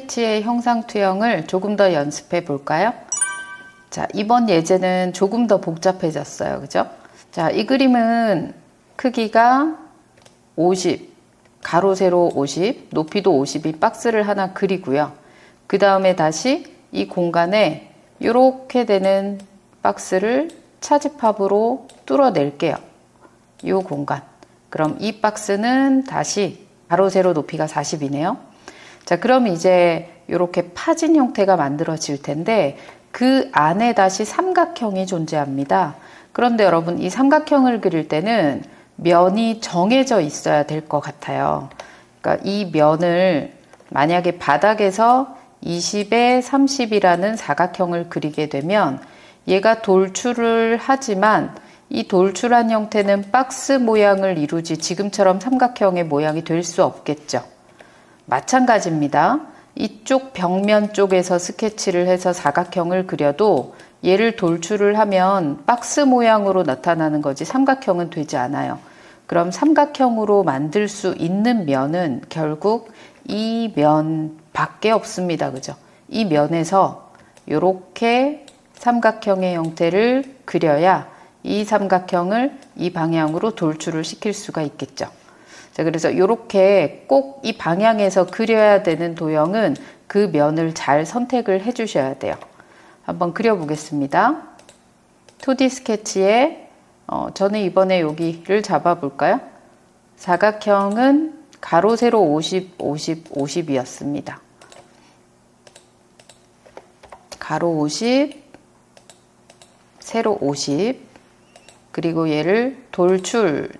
스케치의 형상투영을 조금 더 연습해 볼까요? 자, 이번 예제는 조금 더 복잡해졌어요. 그죠? 자, 이 그림은 크기가 50, 가로, 세로 50, 높이도 50이 박스를 하나 그리고요. 그 다음에 다시 이 공간에 이렇게 되는 박스를 차집합으로 뚫어낼게요. 이 공간. 그럼 이 박스는 다시 가로, 세로 높이가 40이네요. 자, 그럼 이제 이렇게 파진 형태가 만들어질 텐데 그 안에 다시 삼각형이 존재합니다. 그런데 여러분, 이 삼각형을 그릴 때는 면이 정해져 있어야 될 것 같아요. 그러니까 이 면을 만약에 바닥에서 20에 30이라는 사각형을 그리게 되면 얘가 돌출을 하지만 이 돌출한 형태는 박스 모양을 이루지 지금처럼 삼각형의 모양이 될 수 없겠죠. 마찬가지입니다. 이쪽 벽면 쪽에서 스케치를 해서 사각형을 그려도 얘를 돌출을 하면 박스 모양으로 나타나는 거지 삼각형은 되지 않아요. 그럼 삼각형으로 만들 수 있는 면은 결국 이 면밖에 없습니다. 그죠? 이 면에서 이렇게 삼각형의 형태를 그려야 이 삼각형을 이 방향으로 돌출을 시킬 수가 있겠죠. 자, 그래서 이렇게 꼭 이 방향에서 그려야 되는 도형은 그 면을 잘 선택을 해 주셔야 돼요. 한번 그려보겠습니다. 2D 스케치에 저는 이번에 여기를 잡아볼까요? 사각형은 가로, 세로 50, 50, 50이었습니다. 가로 50, 세로 50, 그리고 얘를 돌출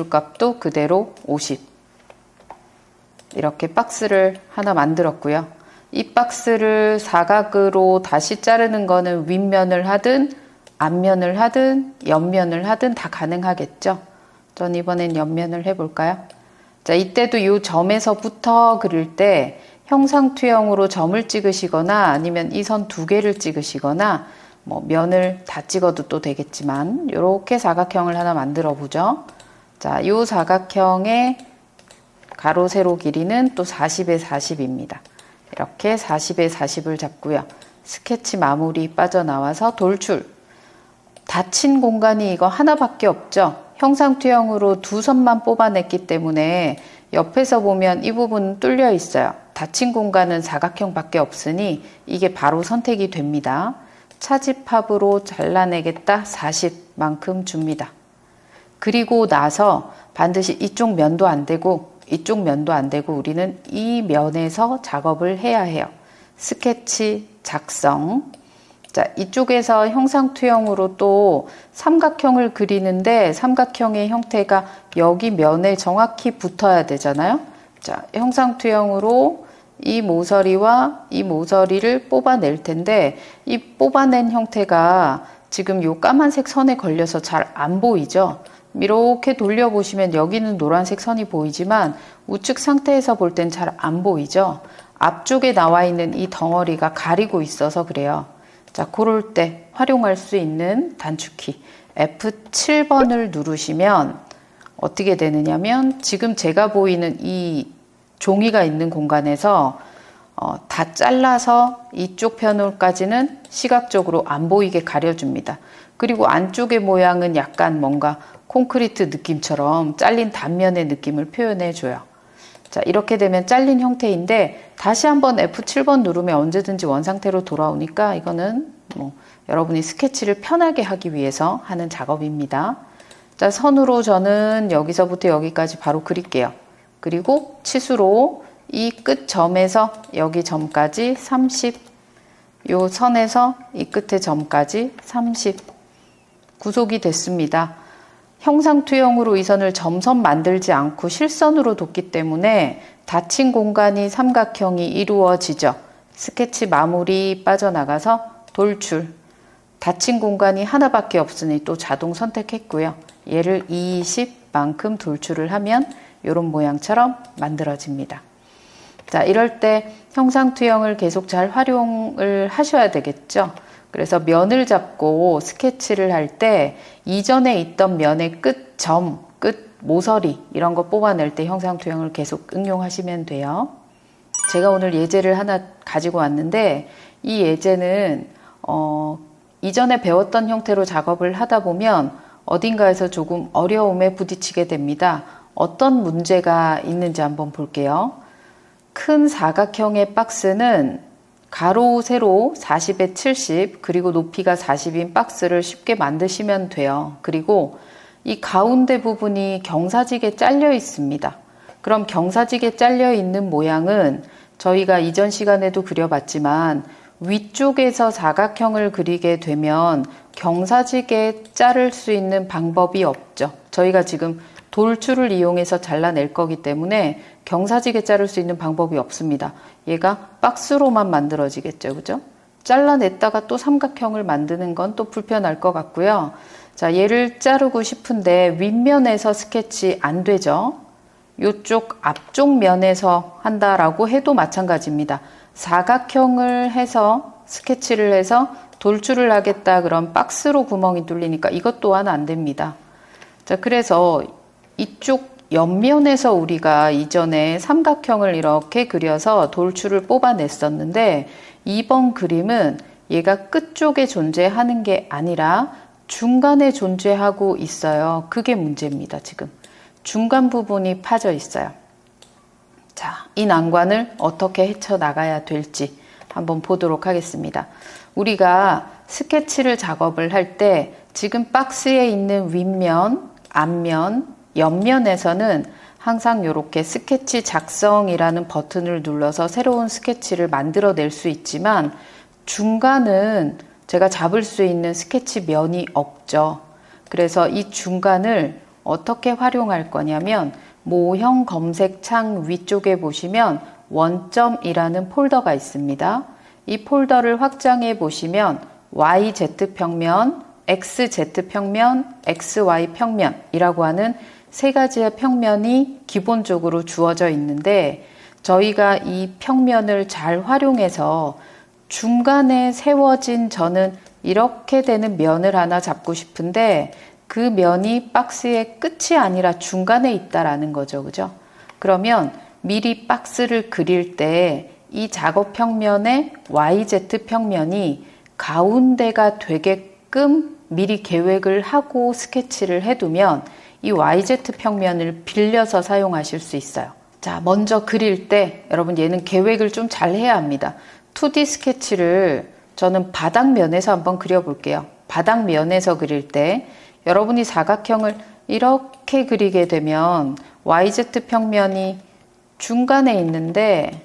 값도 그대로 50. 이렇게 박스를 하나 만들었고요. 이 박스를 사각으로 다시 자르는 거는 윗면을 하든 앞면을 하든 옆면을 하든 다 가능하겠죠. 전 이번엔 옆면을 해볼까요? 자, 이때도 이 점에서부터 그릴 때 형상투영으로 점을 찍으시거나 아니면 이 선 두 개를 찍으시거나 뭐 면을 다 찍어도 또 되겠지만 이렇게 사각형을 하나 만들어 보죠. 자, 이 사각형의 가로 세로 길이는 또 40에 40입니다. 이렇게 40에 40을 잡고요. 스케치 마무리 빠져나와서 돌출. 닫힌 공간이 이거 하나밖에 없죠. 형상투영으로 두 선만 뽑아냈기 때문에 옆에서 보면 이 부분은 뚫려 있어요. 닫힌 공간은 사각형밖에 없으니 이게 바로 선택이 됩니다. 차집합으로 잘라내겠다 40만큼 줍니다. 그리고 나서 반드시 이쪽 면도 안 되고 이쪽 면도 안 되고 우리는 이 면에서 작업을 해야 해요. 스케치 작성. 자, 이쪽에서 형상투영으로 또 삼각형을 그리는데 삼각형의 형태가 여기 면에 정확히 붙어야 되잖아요. 자, 형상투영으로 이 모서리와 이 모서리를 뽑아낼 텐데 이 뽑아낸 형태가 지금 요 까만색 선에 걸려서 잘 안 보이죠? 이렇게 돌려보시면 여기는 노란색 선이 보이지만 우측 상태에서 볼 땐 잘 안 보이죠? 앞쪽에 나와 있는 이 덩어리가 가리고 있어서 그래요. 자, 그럴 때 활용할 수 있는 단축키 F7번을 누르시면 어떻게 되느냐면 지금 제가 보이는 이 종이가 있는 공간에서 다 잘라서 이쪽 편까지는 시각적으로 안 보이게 가려줍니다. 그리고 안쪽의 모양은 약간 뭔가 콘크리트 느낌처럼 잘린 단면의 느낌을 표현해줘요. 자, 이렇게 되면 잘린 형태인데 다시 한번 F7번 누르면 언제든지 원상태로 돌아오니까 이거는 뭐 여러분이 스케치를 편하게 하기 위해서 하는 작업입니다. 자, 선으로 저는 여기서부터 여기까지 바로 그릴게요. 그리고 치수로 이 끝 점에서 여기 점까지 30, 요 선에서 이 끝에 점까지 30 구속이 됐습니다. 형상투영으로 이 선을 점선 만들지 않고 실선으로 뒀기 때문에 닫힌 공간이 삼각형이 이루어지죠. 스케치 마무리 빠져나가서 돌출. 닫힌 공간이 하나밖에 없으니 또 자동 선택했고요. 얘를 20만큼 돌출을 하면 이런 모양처럼 만들어집니다. 자, 이럴 때 형상투영을 계속 잘 활용을 하셔야 되겠죠. 그래서 면을 잡고 스케치를 할 때 이전에 있던 면의 끝 점, 끝 모서리 이런 거 뽑아낼 때 형상투영을 계속 응용하시면 돼요. 제가 오늘 예제를 하나 가지고 왔는데 이 예제는 이전에 배웠던 형태로 작업을 하다 보면 어딘가에서 조금 어려움에 부딪히게 됩니다. 어떤 문제가 있는지 한번 볼게요. 큰 사각형의 박스는 가로, 세로 40에 70 그리고 높이가 40인 박스를 쉽게 만드시면 돼요. 그리고 이 가운데 부분이 경사지게 잘려 있습니다. 그럼 경사지게 잘려 있는 모양은 저희가 이전 시간에도 그려봤지만 위쪽에서 사각형을 그리게 되면 경사지게 자를 수 있는 방법이 없죠. 저희가 지금 돌출을 이용해서 잘라낼 거기 때문에 경사지게 자를 수 있는 방법이 없습니다. 얘가 박스로만 만들어지겠죠. 그죠? 잘라냈다가 또 삼각형을 만드는 건 또 불편할 것 같고요. 자, 얘를 자르고 싶은데 윗면에서 스케치 안 되죠. 이쪽 앞쪽 면에서 한다라고 해도 마찬가지입니다. 사각형을 해서 스케치를 해서 돌출을 하겠다 그럼 박스로 구멍이 뚫리니까 이것 또한 안 됩니다. 자, 그래서 이쪽 옆면에서 우리가 이전에 삼각형을 이렇게 그려서 돌출을 뽑아냈었는데 이번 그림은 얘가 끝쪽에 존재하는 게 아니라 중간에 존재하고 있어요. 그게 문제입니다. 지금 중간 부분이 파져 있어요. 자, 이 난관을 어떻게 헤쳐나가야 될지 한번 보도록 하겠습니다. 우리가 스케치를 작업을 할 때 지금 박스에 있는 윗면, 앞면, 옆면에서는 항상 이렇게 스케치 작성이라는 버튼을 눌러서 새로운 스케치를 만들어낼 수 있지만 중간은 제가 잡을 수 있는 스케치 면이 없죠. 그래서 이 중간을 어떻게 활용할 거냐면 모형 검색 창 위쪽에 보시면 원점이라는 폴더가 있습니다. 이 폴더를 확장해 보시면 YZ평면, XZ평면, XY평면이라고 하는 세 가지의 평면이 기본적으로 주어져 있는데 저희가 이 평면을 잘 활용해서 중간에 세워진 저는 이렇게 되는 면을 하나 잡고 싶은데 그 면이 박스의 끝이 아니라 중간에 있다라는 거죠. 그죠? 그러면 미리 박스를 그릴 때 이 작업 평면의 YZ 평면이 가운데가 되게끔 미리 계획을 하고 스케치를 해두면 이 YZ 평면을 빌려서 사용하실 수 있어요. 자, 먼저 그릴 때 여러분 얘는 계획을 좀 잘 해야 합니다. 2D 스케치를 저는 바닥면에서 한번 그려볼게요. 바닥면에서 그릴 때 여러분이 사각형을 이렇게 그리게 되면 YZ 평면이 중간에 있는데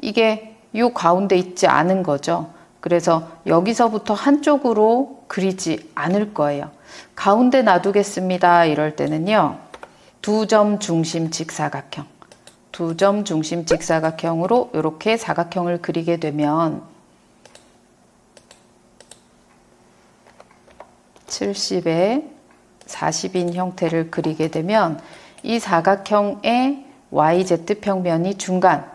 이게 요 가운데 있지 않은 거죠. 그래서 여기서부터 한쪽으로 그리지 않을 거예요. 가운데 놔두겠습니다. 이럴 때는요. 두 점 중심 직사각형. 두 점 중심 직사각형으로 이렇게 사각형을 그리게 되면 70에 40인 형태를 그리게 되면 이 사각형의 YZ 평면이 중간,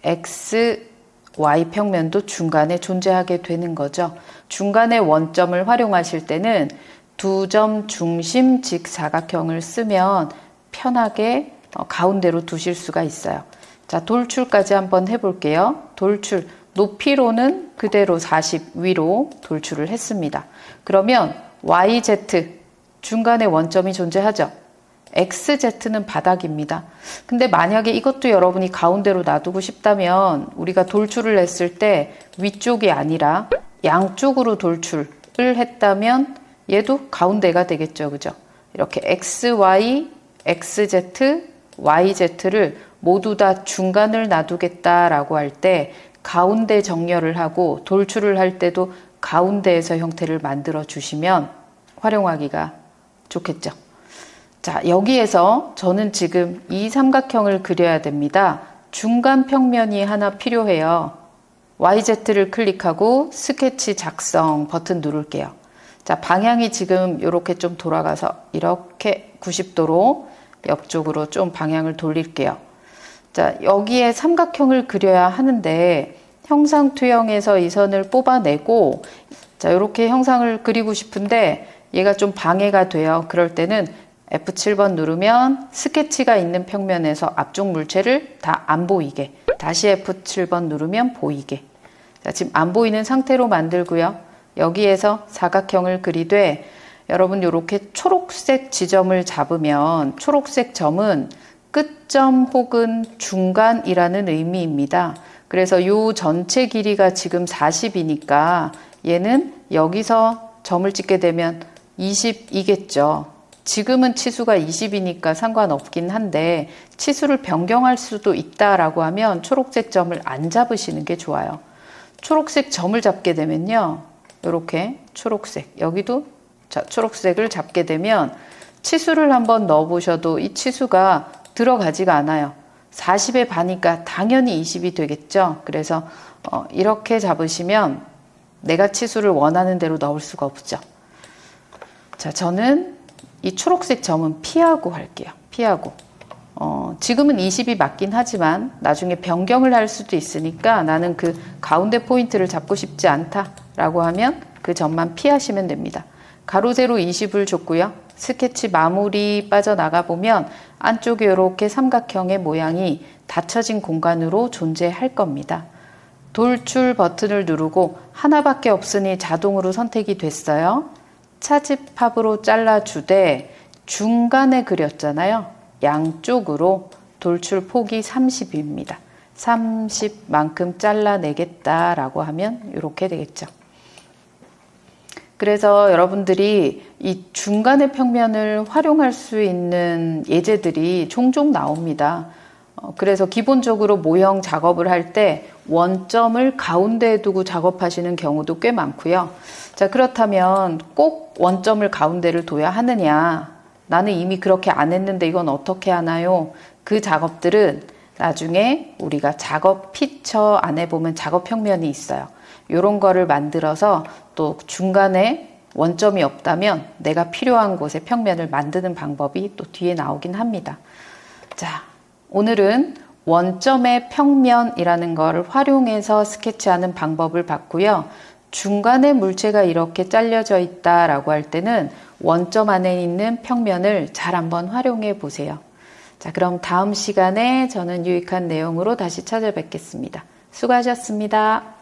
XY 평면도 중간에 존재하게 되는 거죠. 중간에 원점을 활용하실 때는 두 점 중심 직사각형을 쓰면 편하게 가운데로 두실 수가 있어요. 자, 돌출까지 한번 해볼게요. 돌출, 높이로는 그대로 40 위로 돌출을 했습니다. 그러면 YZ, 중간에 원점이 존재하죠. XZ는 바닥입니다. 근데 만약에 이것도 여러분이 가운데로 놔두고 싶다면 우리가 돌출을 했을 때 위쪽이 아니라 양쪽으로 돌출을 했다면 얘도 가운데가 되겠죠. 그죠? 이렇게 XY, XZ, YZ를 모두 다 중간을 놔두겠다라고 할 때 가운데 정렬을 하고 돌출을 할 때도 가운데에서 형태를 만들어 주시면 활용하기가 좋겠죠. 자, 여기에서 저는 지금 이 삼각형을 그려야 됩니다. 중간 평면이 하나 필요해요. YZ를 클릭하고 스케치 작성 버튼 누를게요. 자, 방향이 지금 이렇게 좀 돌아가서 이렇게 90도로 옆쪽으로 좀 방향을 돌릴게요. 자, 여기에 삼각형을 그려야 하는데 형상투영에서 이 선을 뽑아내고 자, 이렇게 형상을 그리고 싶은데 얘가 좀 방해가 돼요. 그럴 때는 F7번 누르면 스케치가 있는 평면에서 앞쪽 물체를 다 안 보이게 다시 F7번 누르면 보이게. 자, 지금 안 보이는 상태로 만들고요. 여기에서 사각형을 그리되 여러분 이렇게 초록색 지점을 잡으면 초록색 점은 끝점 혹은 중간이라는 의미입니다. 그래서 이 전체 길이가 지금 40이니까 얘는 여기서 점을 찍게 되면 20이겠죠. 지금은 치수가 20이니까 상관없긴 한데 치수를 변경할 수도 있다라고 하면 초록색 점을 안 잡으시는 게 좋아요. 초록색 점을 잡게 되면요. 이렇게 초록색, 여기도 초록색을 잡게 되면 치수를 한번 넣어 보셔도 이 치수가 들어가지가 않아요. 40에 반이니까 당연히 20이 되겠죠. 그래서 이렇게 잡으시면 내가 치수를 원하는 대로 넣을 수가 없죠. 자, 저는 이 초록색 점은 피하고 할게요. 피하고. 지금은 20이 맞긴 하지만 나중에 변경을 할 수도 있으니까 나는 그 가운데 포인트를 잡고 싶지 않다라고 하면 그 점만 피하시면 됩니다. 가로 세로 20을 줬고요. 스케치 마무리 빠져나가 보면 안쪽에 이렇게 삼각형의 모양이 닫혀진 공간으로 존재할 겁니다. 돌출 버튼을 누르고 하나밖에 없으니 자동으로 선택이 됐어요. 차집합으로 잘라주되 중간에 그렸잖아요. 양쪽으로 돌출 폭이 30입니다. 30만큼 잘라내겠다라고 하면 이렇게 되겠죠. 그래서 여러분들이 이 중간의 평면을 활용할 수 있는 예제들이 종종 나옵니다. 그래서 기본적으로 모형 작업을 할 때 원점을 가운데에 두고 작업하시는 경우도 꽤 많고요. 자, 그렇다면 꼭 원점을 가운데를 둬야 하느냐? 나는 이미 그렇게 안 했는데 이건 어떻게 하나요? 그 작업들은 나중에 우리가 작업 피처 안에 보면 작업 평면이 있어요. 이런 거를 만들어서 또 중간에 원점이 없다면 내가 필요한 곳에 평면을 만드는 방법이 또 뒤에 나오긴 합니다. 자, 오늘은 원점의 평면이라는 걸 활용해서 스케치하는 방법을 봤고요. 중간에 물체가 이렇게 잘려져 있다라고 할 때는 원점 안에 있는 평면을 잘 한번 활용해 보세요. 자, 그럼 다음 시간에 저는 유익한 내용으로 다시 찾아뵙겠습니다. 수고하셨습니다.